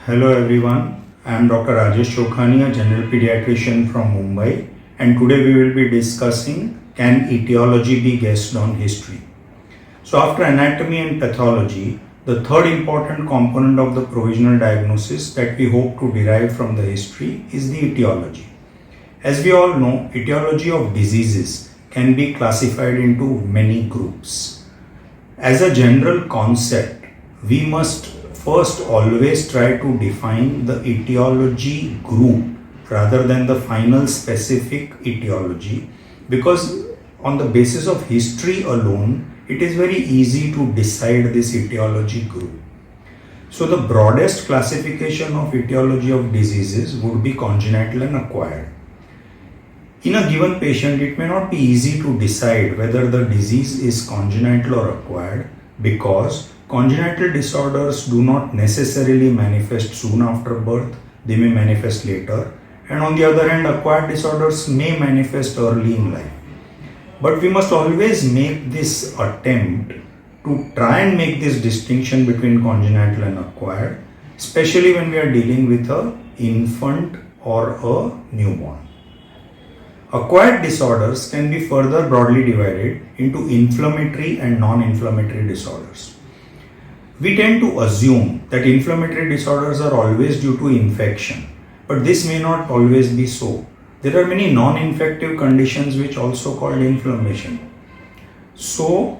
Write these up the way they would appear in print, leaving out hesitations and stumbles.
Hello everyone, I am Dr. Rajesh Chokhani, a general pediatrician from Mumbai, and today we will be discussing, can etiology be guessed on history? So after anatomy and pathology, the third important component of the provisional diagnosis that we hope to derive from the history is the etiology. As we all know, etiology of diseases can be classified into many groups. As a general concept, we must first always try to define the etiology group rather than the final specific etiology, because on the basis of history alone it is very easy to decide this etiology group. So the broadest classification of etiology of diseases would be congenital and acquired. In a given patient, it may not be easy to decide whether the disease is congenital or acquired, because congenital disorders do not necessarily manifest soon after birth, they may manifest later, and on the other hand, acquired disorders may manifest early in life. But we must always make this attempt to try and make this distinction between congenital and acquired, especially when we are dealing with an infant or a newborn. Acquired disorders can be further broadly divided into inflammatory and non-inflammatory disorders. We tend to assume that inflammatory disorders are always due to infection, but this may not always be so. There are many non-infective conditions which also called inflammation. So,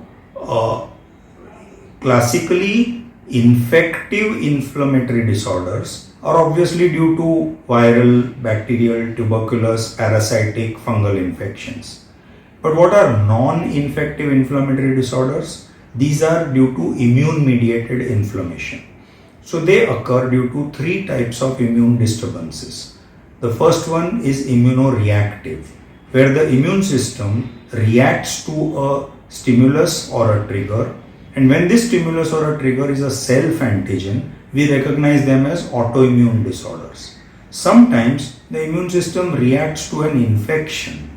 classically, infective inflammatory disorders are obviously due to viral, bacterial, tuberculous, parasitic, fungal infections. But what are non-infective inflammatory disorders? These are due to immune-mediated inflammation. So they occur due to three types of immune disturbances. The first one is immunoreactive, where the immune system reacts to a stimulus or a trigger, and when this stimulus or a trigger is a self-antigen, we recognize them as autoimmune disorders. Sometimes the immune system reacts to an infection.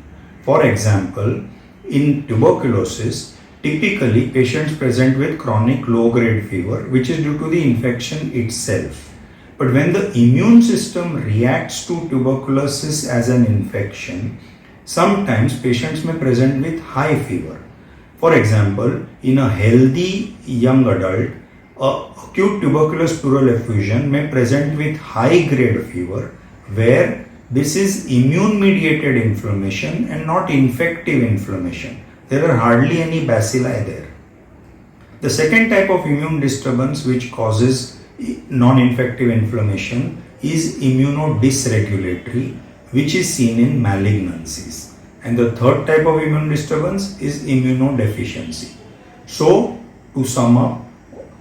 For example, in tuberculosis, typically patients present with chronic low-grade fever, which is due to the infection itself. But when the immune system reacts to tuberculosis as an infection, sometimes patients may present with high fever. For example, in a healthy young adult, acute tuberculous pleural effusion may present with high-grade fever, where this is immune-mediated inflammation and not infective inflammation. There are hardly any bacilli there. The second type of immune disturbance which causes non-infective inflammation is immunodysregulatory, which is seen in malignancies. And the third type of immune disturbance is immunodeficiency. So, to sum up,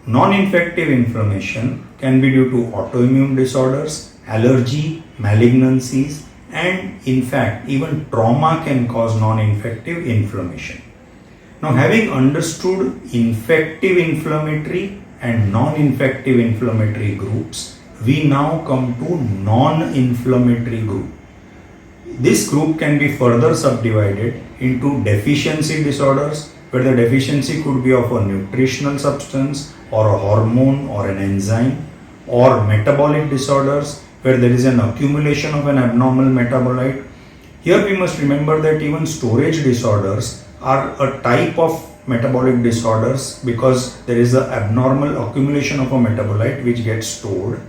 non-infective inflammation can be due to autoimmune disorders, allergy, malignancies, and in fact even trauma can cause non-infective inflammation. Now, having understood infective inflammatory and non-infective inflammatory groups, we now come to non-inflammatory group. This group can be further subdivided into deficiency disorders, where the deficiency could be of a nutritional substance or a hormone or an enzyme, or metabolic disorders, where there is an accumulation of an abnormal metabolite. Here we must remember that even storage disorders are a type of metabolic disorders, because there is an abnormal accumulation of a metabolite which gets stored.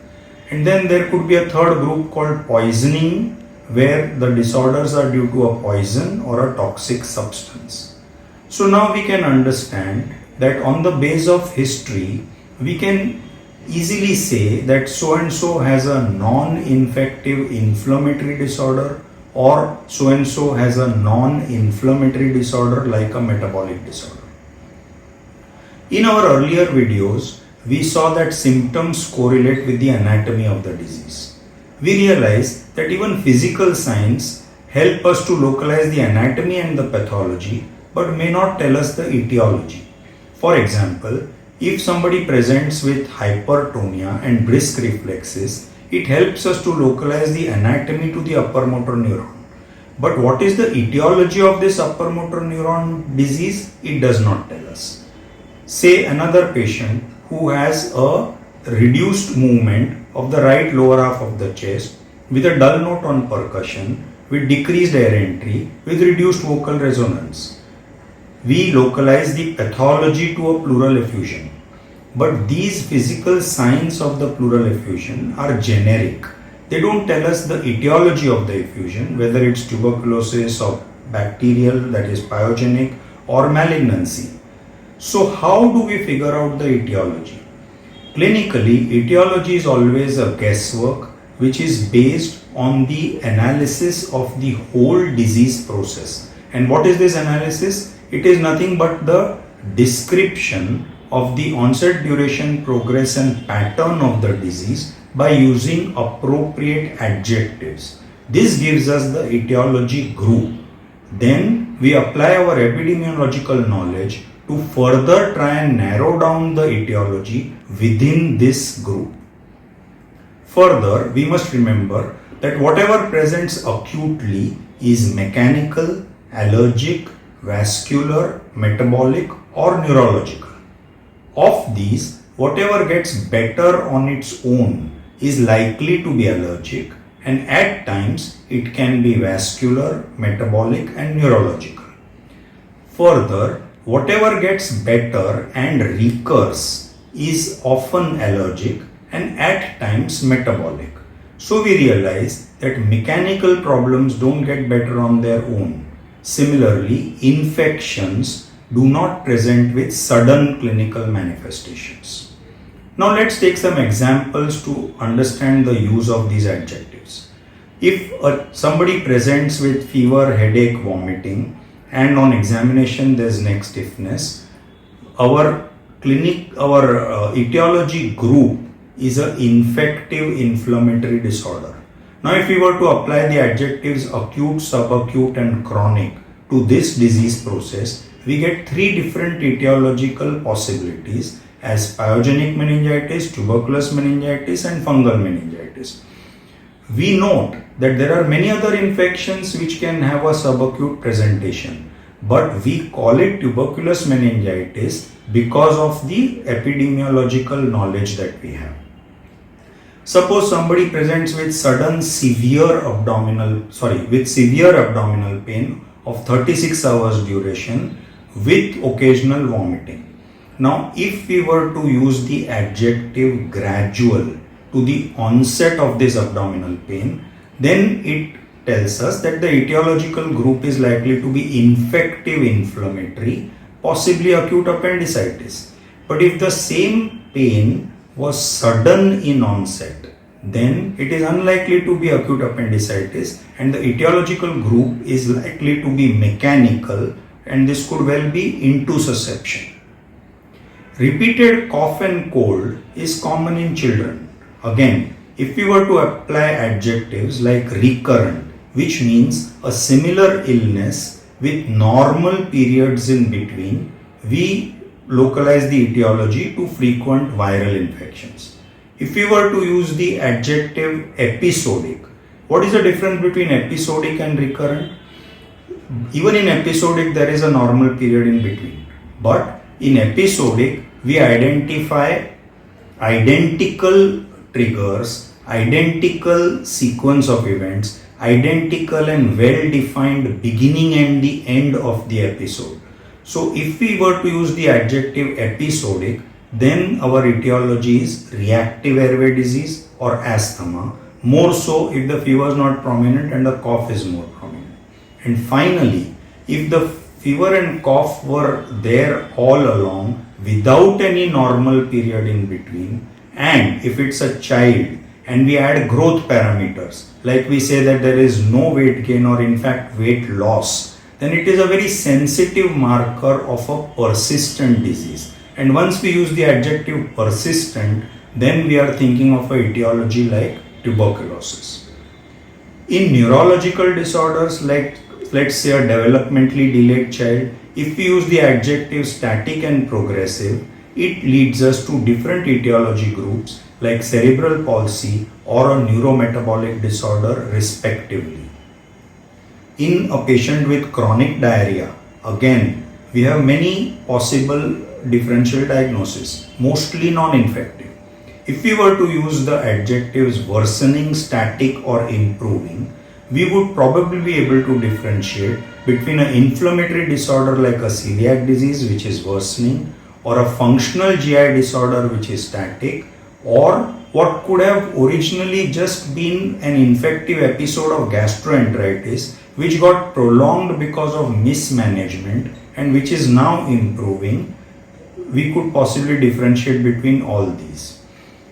And then there could be a third group called poisoning, where the disorders are due to a poison or a toxic substance. So now we can understand that on the base of history, we can easily say that so and so has a non-infective inflammatory disorder, or so and so has a non-inflammatory disorder like a metabolic disorder. In our earlier videos, we saw that symptoms correlate with the anatomy of the disease. We realized that even physical signs help us to localize the anatomy and the pathology, but may not tell us the etiology. For example, if somebody presents with hypertonia and brisk reflexes, it helps us to localize the anatomy to the upper motor neuron. But what is the etiology of this upper motor neuron disease? It does not tell us. Say another patient who has a reduced movement of the right lower half of the chest with a dull note on percussion, with decreased air entry, with reduced vocal resonance. We localize the pathology to a pleural effusion. But these physical signs of the pleural effusion are generic. They don't tell us the etiology of the effusion, whether it's tuberculosis or bacterial, that is pyogenic, or malignancy. So how do we figure out the etiology? Clinically, etiology is always a guesswork which is based on the analysis of the whole disease process. And what is this analysis? It is nothing but the description of the onset, duration, progress and pattern of the disease by using appropriate adjectives. This gives us the etiology group. Then we apply our epidemiological knowledge to further try and narrow down the etiology within this group. Further, we must remember that whatever presents acutely is mechanical, allergic, vascular, metabolic or neurological. Of these, whatever gets better on its own is likely to be allergic, and at times it can be vascular, metabolic and neurological. Further, whatever gets better and recurs is often allergic and at times metabolic. So we realize that mechanical problems don't get better on their own. Similarly, infections do not present with sudden clinical manifestations. Now let's take some examples to understand the use of these adjectives. If somebody presents with fever, headache, vomiting, and on examination there's neck stiffness, our etiology group is an infective inflammatory disorder. Now if we were to apply the adjectives acute, subacute and chronic to this disease process, we get three different etiological possibilities as pyogenic meningitis, tuberculous meningitis and fungal meningitis. We note that there are many other infections which can have a subacute presentation, but we call it tuberculous meningitis because of the epidemiological knowledge that we have. Suppose somebody presents with severe abdominal pain of 36 hours duration with occasional vomiting. Now, if we were to use the adjective gradual to the onset of this abdominal pain, then it tells us that the etiological group is likely to be infective inflammatory, possibly acute appendicitis. But if the same pain was sudden in onset, then it is unlikely to be acute appendicitis and the etiological group is likely to be mechanical, and this could well be intussusception. Repeated cough and cold is common in children. Again, if we were to apply adjectives like recurrent, which means a similar illness with normal periods in between, we localize the etiology to frequent viral infections. If we were to use the adjective episodic, what is the difference between episodic and recurrent? Even in episodic, there is a normal period in between. But in episodic, we identify identical triggers, identical sequence of events, identical and well-defined beginning and the end of the episode. So if we were to use the adjective episodic, then our etiology is reactive airway disease or asthma, more so if the fever is not prominent and the cough is more prominent. And finally, if the fever and cough were there all along without any normal period in between, and if it's a child and we add growth parameters, like we say that there is no weight gain or in fact weight loss, then it is a very sensitive marker of a persistent disease. And once we use the adjective persistent, then we are thinking of a etiology like tuberculosis. In neurological disorders like, let's say, a developmentally delayed child, if we use the adjective static and progressive, it leads us to different etiology groups like cerebral palsy or a neurometabolic disorder respectively. In a patient with chronic diarrhea, again, we have many possible differential diagnosis, mostly non-infective. If we were to use the adjectives worsening, static or improving, we would probably be able to differentiate between an inflammatory disorder like a celiac disease, which is worsening, or a functional GI disorder, which is static, or what could have originally just been an infective episode of gastroenteritis which got prolonged because of mismanagement and which is now improving. We could possibly differentiate between all these.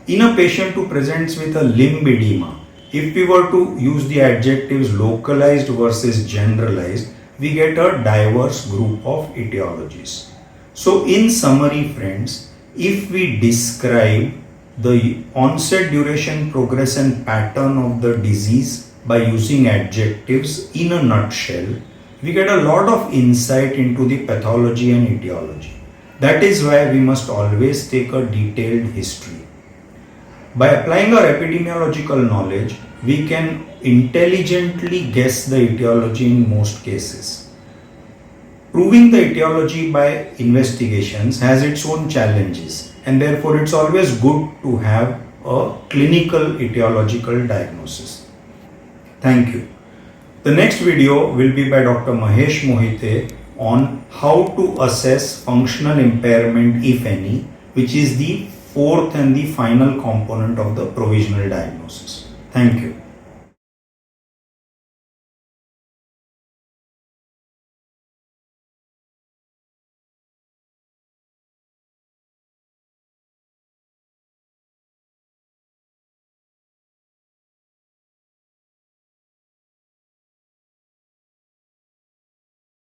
In a patient who presents with a limb edema, if we were to use the adjectives localized versus generalized, we get a diverse group of etiologies. So in summary friends, if we describe the onset, duration, progress and pattern of the disease by using adjectives in a nutshell, we get a lot of insight into the pathology and etiology. That is why we must always take a detailed history. By applying our epidemiological knowledge, we can intelligently guess the etiology in most cases. Proving the etiology by investigations has its own challenges, and therefore it's always good to have a clinical etiological diagnosis. Thank you. The next video will be by Dr. Mahesh Mohite on how to assess functional impairment, if any, which is the fourth and the final component of the provisional diagnosis. Thank you.